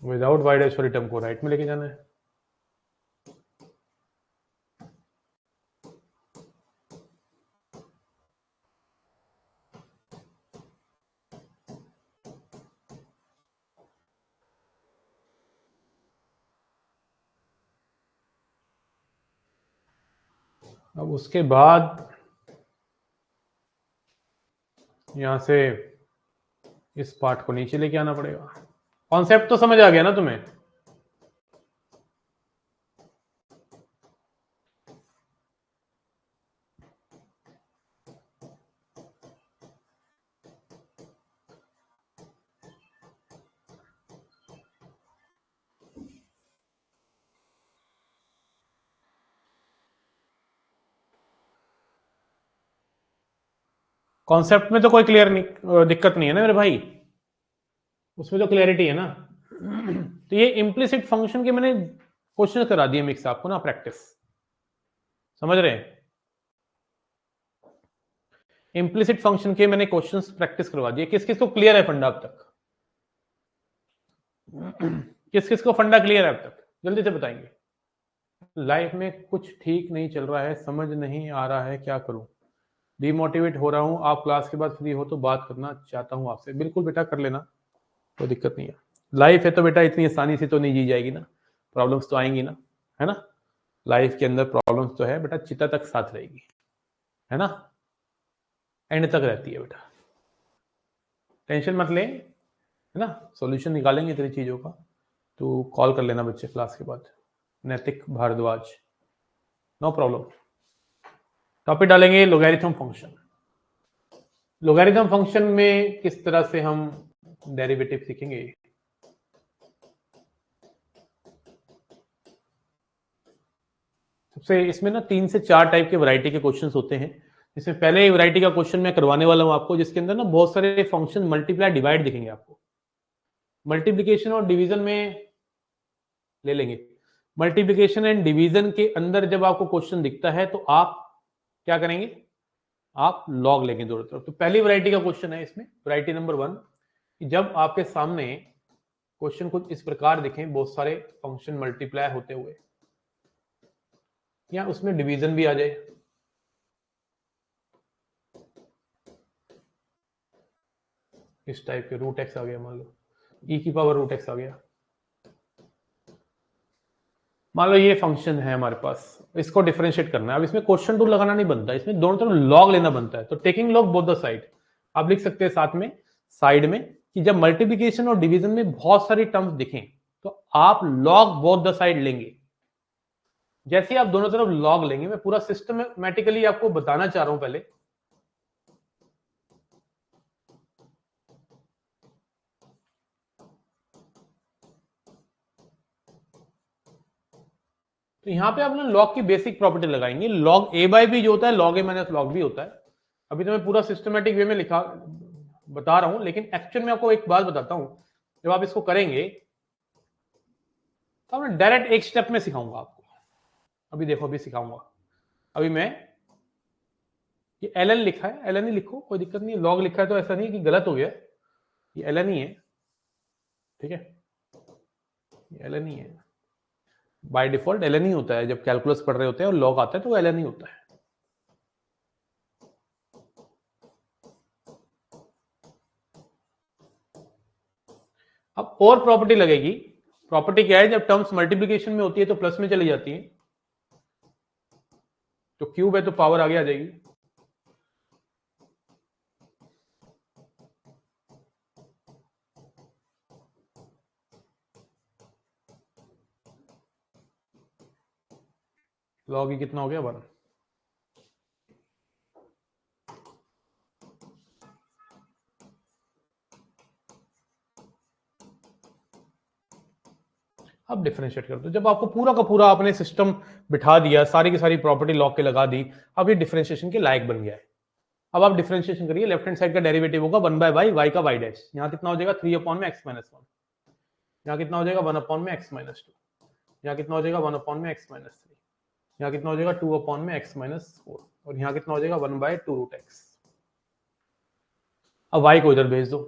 विदाउट वाई डैश वाली टर्म को राइट में लेके जाना है। अब उसके बाद यहां से इस पार्ट को नीचे लेके आना पड़ेगा। कॉन्सेप्ट तो समझ आ गया ना तुम्हें? कॉन्सेप्ट में तो कोई क्लियर नहीं, दिक्कत नहीं है ना मेरे भाई, उसमें तो क्लैरिटी है ना। तो ये इम्प्लिसिट फंक्शन के मैंने क्वेश्चन करा दिए मिक्स आपको ना, प्रैक्टिस, समझ रहे हैं? इम्प्लिसिट फंक्शन के मैंने क्वेश्चंस प्रैक्टिस करवा दिए। किस किस को क्लियर है फंडा अब तक? किस किस को फंडा क्लियर है अब तक, जल्दी से बताएंगे। लाइफ में कुछ ठीक नहीं चल रहा है, समझ नहीं आ रहा है क्या करूं, डिमोटिवेट हो रहा हूं। आप क्लास के बाद फ्री हो तो बात करना चाहता हूं आपसे। बिल्कुल बेटा, कर लेना, कोई दिक्कत नहीं है। लाइफ है तो बेटा इतनी आसानी से तो नहीं जी जाएगी ना, प्रॉब्लम्स तो आएंगी ना, है ना। लाइफ के अंदर प्रॉब्लम्स तो है बेटा, चिता तक साथ रहेगी, है ना, एंड तक रहती है बेटा, टेंशन मत ले, है ना। सॉल्यूशन निकालेंगे तेरी चीजों का। तो कॉल कर लेना बच्चे क्लास के बाद, नैतिक भारद्वाज, नो प्रॉब्लम। टॉपिक डालेंगे लोगैरिथम फंक्शन। लोगैरिथम फंक्शन में किस तरह से हम डेरिवेटिव सीखेंगे। सबसे इसमें ना 3 से 4 टाइप के वैरायटी के क्वेश्चंस होते हैं। इसमें पहले वैरायटी का क्वेश्चन मैं करवाने वाला हूं आपको, जिसके अंदर ना बहुत सारे फंक्शन मल्टीप्लाई डिवाइड दिखेंगे आपको। मल्टीप्लिकेशन और डिवीजन में ले लेंगे। मल्टीप्लिकेशन एंड डिवीजन के अंदर जब आपको क्वेश्चन दिखता है तो आप क्या करेंगे, आप लॉग लेंगे दोनों तरफ। तो पहली वैरायटी का क्वेश्चन है इसमें, वैरायटी नंबर 1, कि जब आपके सामने क्वेश्चन कुछ इस प्रकार दिखें, बहुत सारे फंक्शन मल्टीप्लाई होते हुए, या उसमें डिवीजन भी आ जाए। इस टाइप के रूट एक्स आ गया, मान लो ई की पावर रूट एक्स आ गया। मान लो ये फंक्शन है हमारे पास, इसको डिफरेंशिएट करना है। अब इसमें क्वेश्चन टू लगाना नहीं बनता, इसमें दोनों तरफ लॉग लेना बनता है। तो taking log both the side, आप लिख सकते हैं साथ में साइड में, कि जब मल्टीप्लिकेशन और डिवीजन में बहुत सारी टर्म्स दिखें तो आप लॉग बोथ द साइड लेंगे। जैसे आप दोनों तरफ लॉग लेंगे, मैं पूरा सिस्टमैटिकली आपको बताना चाह रहा हूं पहले। तो यहां पे आप ना लॉग की बेसिक प्रॉपर्टी लगाएंगे। लॉग ए बाय बी जो होता है, लॉग ए माइनस लॉग बी होता है। अभी तो मैं पूरा सिस्टमैटिक वे में लिखा बता रहा हूं, लेकिन एक्चुअल में आपको एक बात बताता हूं, जब आप इसको करेंगे तो मैं डायरेक्ट एक स्टेप में सिखाऊंगा आपको। अभी देखो, अभी सिखाऊंगा। अभी मैं ये एल एन लिखा है, एल एन ही लिखो, कोई दिक्कत नहीं है। लॉग लिखा है तो ऐसा नहीं कि गलत हो गया, ये एल एन ही है, ठीक है, ये एल एन ही है। बाय डिफॉल्ट एल एन ही होता है, जब कैलकुलस पढ़ रहे होते हैं और लॉग आता है तो एल एन ही होता है। अब और प्रॉपर्टी लगेगी। प्रॉपर्टी क्या है, जब टर्म्स मल्टीप्लिकेशन में होती है तो प्लस में चली जाती है, तो क्यूब है तो पावर आगे आ जाएगी। लॉग ई कितना हो गया 1। अब डिफरेंशिएट कर दो। जब आपको पूरा का पूरा आपने सिस्टम बिठा दिया, सारी की सारी प्रॉपर्टी लॉग के लगा दी, अब ये डिफरेंशिएशन के लायक बन गया है। अब आप डिफरेंशिएशन करिए, लेफ्ट हैंड साइड का डेरिवेटिव होगा 1 बाय वाई, वाई का वाई डैश, यहाँ कितना हो जाएगा 3 अपॉन में एक्स माइनस 1, यहाँ कितना हो जाएगा 1 अपॉन में एक्स माइनस 2, यहाँ कितना हो जाएगा 1 अपॉन में एक्स माइनस 3, यहाँ कितना हो जाएगा 2 अपॉन में एक्स माइनस 4, और यहाँ कितना हो जाएगा 1 बाय 2 रूट एक्स। अब वाई को इधर भेज दो।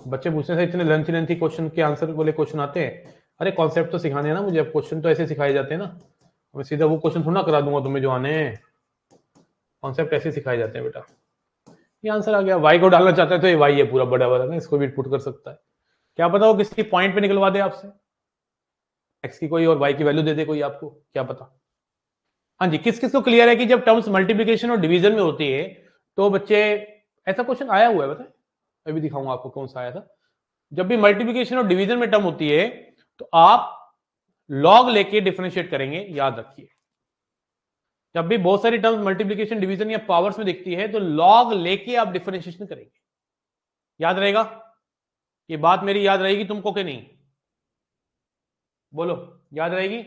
बच्चे पूछने से इतने लेंथी क्वेश्चन के आंसर वाले क्वेश्चन आते हैं। अरे कॉन्सेप्ट तो सिखाने हैं ना मुझे, अब क्वेश्चन तो ऐसे सिखाए जाते हैं ना, मैं सीधा वो क्वेश्चन थोड़ा करा दूंगा तुम्हें जो आने हैं, कॉन्सेप्ट ऐसे सिखाए जाते हैं बेटा। ये आंसर आ गया, वाई को डालना चाहते हैं तो ये वाई है पूरा बड़ा वाला ना, इसको भी पुट कर सकता है। क्या पता वो किसी पॉइंट पे निकलवा दे आपसे, एक्स की कोई और वाई की वैल्यू दे दे कोई आपको, क्या पता। हाँ जी, किस किस को क्लियर है कि जब टर्म्स मल्टीप्लिकेशन और डिवीजन में होती है तो बच्चे, ऐसा क्वेश्चन आया हुआ है बताए, अभी दिखाऊंगा आपको कौन सा आया था। जब भी मल्टीप्लिकेशन और डिवीजन में टर्म होती है तो आप लॉग लेके डिफरेंशिएट करेंगे, याद रखिए। जब भी बहुत सारी टर्म्स मल्टीप्लिकेशन डिवीजन या पावर्स में दिखती है तो लॉग लेके आप डिफरेंशिएशन करेंगे। याद रहेगा ये बात, मेरी याद रहेगी तुमको कि नहीं, बोलो याद रहेगी।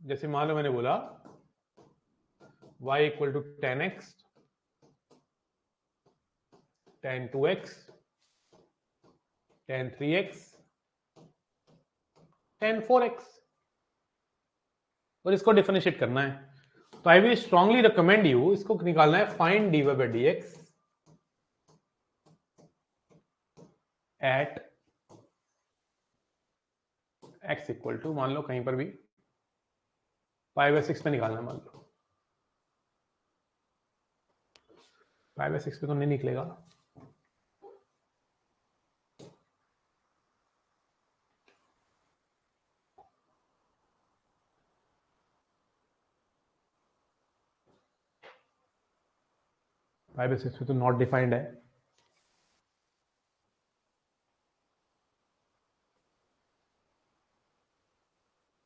जैसे मान लो मैंने बोला y equal to 10x, tan 2x, tan 3x, tan 4x, और इसको डिफरेंशिएट करना है। तो I will strongly recommend you, इसको निकालना है find dy by dx at x equal to, मान लो कहीं पर भी पाई बाय 6 पे निकालना है, मान लो पाई बाय 6 पे तो नहीं निकलेगा, पाई बाय 6 पे तो नॉट डिफाइंड है।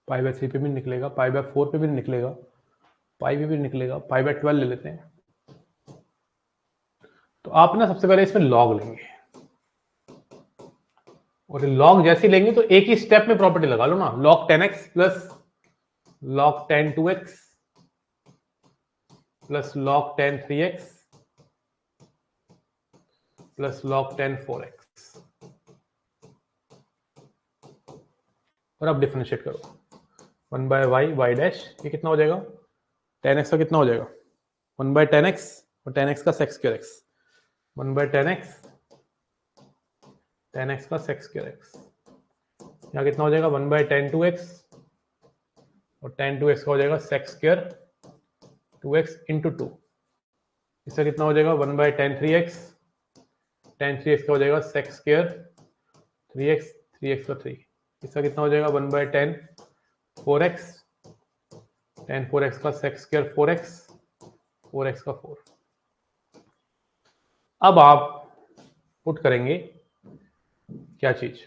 पाई बाय 3 पे भी निकलेगा, पाई बाय 4 पे भी निकलेगा, पाई पे भी निकलेगा, पाई बाय 12 ले लेते हैं। तो आप ना सबसे पहले इसमें लॉग लेंगे, और लॉग जैसे लेंगे तो एक ही स्टेप में प्रॉपर्टी लगा लो ना, log 10x plus log 10 2x plus log 10 3x plus log 10 4x, और अब डिफरेंशिएट करो 1 बाय वाई वाई डैश, ये कितना हो जाएगा 10x का कितना हो जाएगा 1 बाय 10x, और 10x का sex square x, 1 bye 10x, 10x का सेक्स स्क्वायर x, यहाँ कितना हो जाएगा 1 बाय 10 2x, और 10 2x का हो जाएगा सेक्स स्क्वायर 2x इंटू 2, इसका कितना हो जाएगा 1 बाय 10 3x, 10 3x का हो जाएगा सेक्स स्क्वायर 3x, 3x का 3, इसका कितना हो जाएगा 1 बाय 10 4x, 10 4x का सेक्स स्क्वायर 4x, 4x का 4। अब आप पुट करेंगे क्या चीज,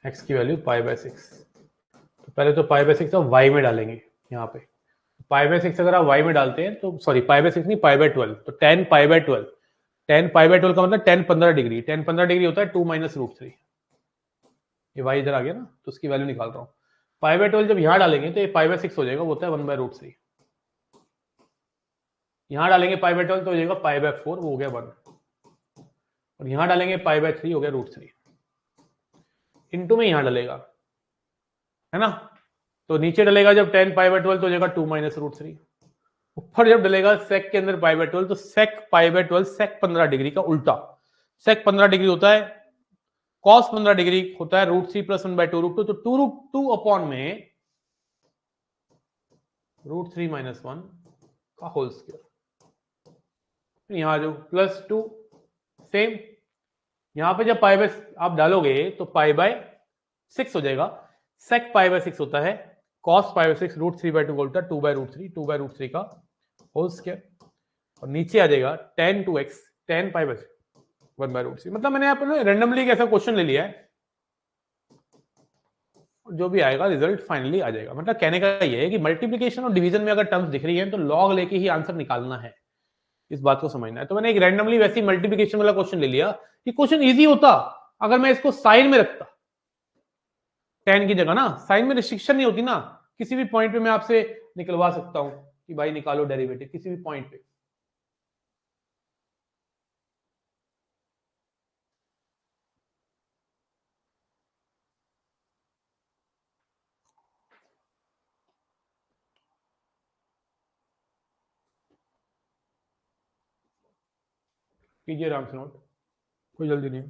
x की वैल्यू पाई बाय 6, तो पहले तो पाई बाय 6 आप y में डालेंगे, यहाँ पे पाई बाय 6 अगर आप y में डालते हैं तो, सॉरी पाई बाय 6 नहीं पाई बाय 12, तो 10 पाई बाय 12, 10 पाई बाय 12 का मतलब 10 15 डिग्री, 10 15 डिग्री होता है 2 माइनस रूट 3, ये y इधर आ गया ना, तो उसकी वैल्यू निकाल रहा हूँ। पाई बाय 12 जब यहाँ डालेंगे तो ये पाई बाय 6 हो जाएगा, वो होता है 1 बाय रूट 3, यहाँ डालेंगे पाई बाय 12 तो हो जाएगा पाई बाय 4, वो हो गया 1, और यहाँ डालेंगे पाई बाय 3 हो गया रूट 3, इंटू में यहाँ डलेगा, है ना, तो नीचे डलेगा जब 10 पाई बाय 12 तो हो जाएगा 2 माइनस रूट 3, ऊपर जब डलेगा सेक के अंदर पाई बाय 12 तो सेक पाई बाय 12 सेक 15 डिग्री का उल्टा, सेक 15 डिग्री होता है, कॉस 15 डिग्री होता है रूट 3 प्लस 1 बाय 2 रूट 2, तो 2 रूट 2 अपॉन में रूट 3 माइनस 1 का होल स्क्वायर, यहां जो प्लस 2, सेम यहां पे जब पाई बाय आप डालोगे तो पाई बाय 6 हो जाएगा, sec पाई बाय 6 होता है cos पाई बाय 6 √3/2 होता है 2/√3 का होल स्क्वायर, और नीचे आ जाएगा tan 2x tan pi by 1/√3। मतलब मैंने यहाँ पर रैंडमली ऐसा क्वेश्चन ले लिया है, जो भी आएगा रिजल्ट फाइनली आ जाएगा। मतलब कहने का ये है कि मल्टीप्लिकेशन और डिवीजन में अगर टर्म्स दिख रही है तो लॉग लेके ही आंसर निकालना है, इस बात को समझना है। तो मैंने एक रैंडमली वैसी मल्टीप्लिकेशन वाला क्वेश्चन ले लिया। ये क्वेश्चन इजी होता अगर मैं इसको साइन में रखता, टेन की जगह ना, साइन में रिस्ट्रिक्शन नहीं होती ना, किसी भी पॉइंट पे मैं आपसे निकलवा सकता हूं कि भाई निकालो डेरिवेटिव किसी भी पॉइंट पे। कीजिए आराम से नोट, कोई जल्दी नहीं।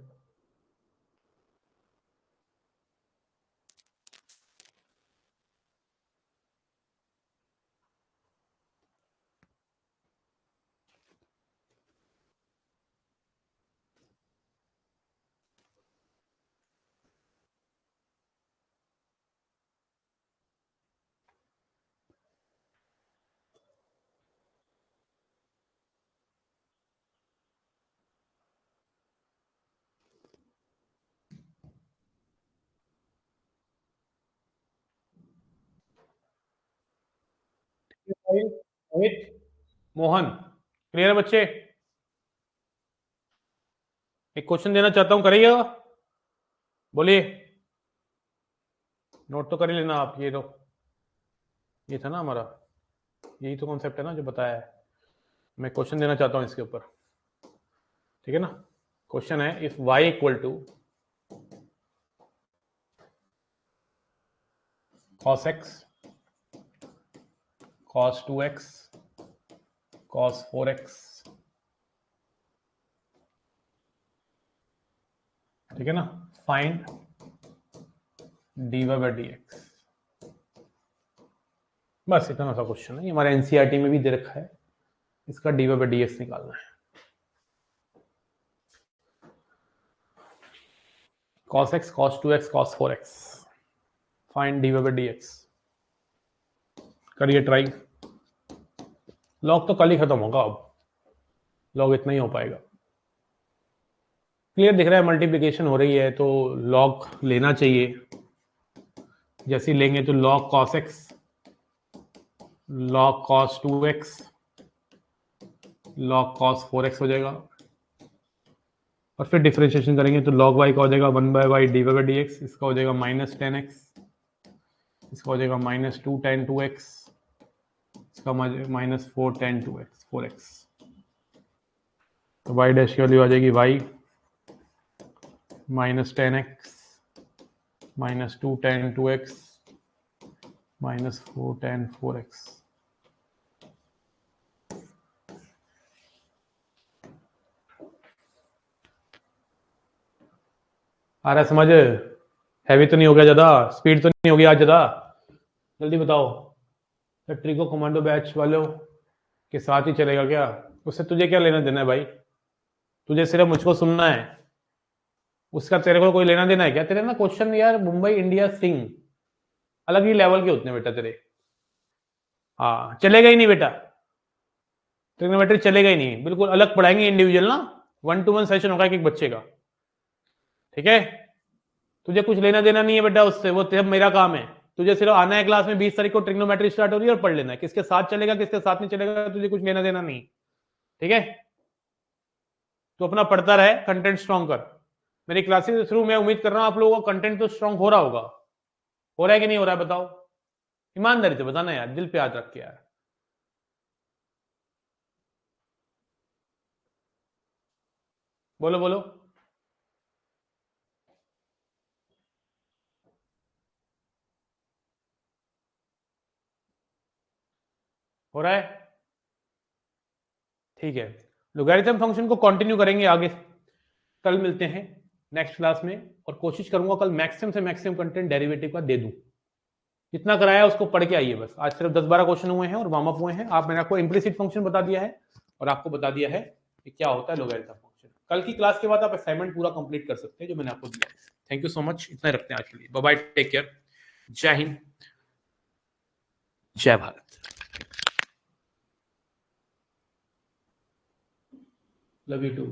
अमित, मोहन, क्लियर है बच्चे? एक क्वेश्चन देना चाहता हूं, करिएगा, बोलिए। नोट तो कर ही लेना आप। ये था ना हमारा, यही तो कॉन्सेप्ट है ना जो बताया है। मैं क्वेश्चन देना चाहता हूं इसके ऊपर, ठीक है ना। क्वेश्चन है if y equal to cos x cos 2x cos 4x, ठीक है ना, फाइंड dy बाई dx। बस इतना सा क्वेश्चन है, ये हमारे एनसीईआरटी में भी दे रखा है, इसका dy बाई dx निकालना है। cos x cos 2x cos 4x, find dy by dx। करिए ट्राई। लॉग तो कल ही खत्म होगा, अब लॉग इतना ही हो पाएगा। क्लियर दिख रहा है, मल्टीप्लिकेशन हो रही है तो लॉग लेना चाहिए। जैसे लेंगे तो log cos x log cos 2x log cos 4x हो जाएगा, और फिर डिफरेंशिएशन करेंगे तो log y का हो जाएगा 1/y dy बाई dx, इसका हो जाएगा -10x, इसका हो जाएगा -2 tan 2x, इसका -4 tan 2x 4x। तो y डैश की वैल्यू आ जाएगी y -10x -2 tan 2x -4 tan 4x। आ रहा समझ? हैवी तो नहीं हो गया ज़्यादा? स्पीड तो नहीं हो गया आज ज़्यादा? जल्दी बताओ। तो ट्रिको कमांडो बैच वालों के साथ ही चलेगा क्या? उससे तुझे क्या लेना देना है भाई? तुझे सिर्फ मुझको सुनना है, उसका तेरे को कोई लेना देना है क्या? तेरे ना क्वेश्चन यार मुंबई इंडिया सिंह अलग ही लेवल के होते हैं बेटा तेरे। हाँ चलेगा ही नहीं बेटा, ट्रिग्नोमेट्री चलेगा ही नहीं, बिल्कुल अलग पढ़ाएंगे इंडिविजुअल ना, 1-to-1 सेशन होगा एक बच्चे का, ठीक है। तुझे कुछ लेना देना नहीं है बेटा उससे, वो तेरा मेरा काम है। तुझे सिर्फ आना है क्लास में, 20 तारीख को ट्रिग्नोमेट्री स्टार्ट हो रही है और पढ़ लेना है, किसके साथ चलेगा किसके साथ नहीं चलेगा तुझे कुछ लेना देना नहीं, ठीक है। तो अपना पढ़ता रहे, कंटेंट स्ट्रॉन्ग कर। मेरी क्लासेस के थ्रू मैं उम्मीद कर रहा हूं आप लोगों का कंटेंट तो स्ट्रॉन्ग हो रहा होगा। हो रहा है कि नहीं हो रहा है बताओ, ईमानदारी से बताना यार, दिल पे याद रख के यार। बोलो बोलो। हो रहा है, ठीक है। लोगैरिथम फंक्शन को कंटिन्यू करेंगे आगे, कल मिलते हैं नेक्स्ट क्लास में, और कोशिश करूंगा कल मैक्सिमम से मैक्सिमम कंटेंट डेरिवेटिव का दे दूं। जितना कराया उसको पढ़ के आइए बस। आज सिर्फ 10-12 क्वेश्चन हुए हैं और वार्म अप हुए हैं। आप मैंने आपको इम्प्लिसिट फंक्शन बता दिया है और आपको बता दिया है कि क्या होता है लोगैरिथम फंक्शन। कल की क्लास के बाद आप असाइनमेंट पूरा कंप्लीट कर सकते हैं जो मैंने आपको दिया। थैंक यू सो मच, इतना ही रखते हैं आज के लिए। बाय बाय, टेक केयर, जय हिंद, जय भारत। Love you to.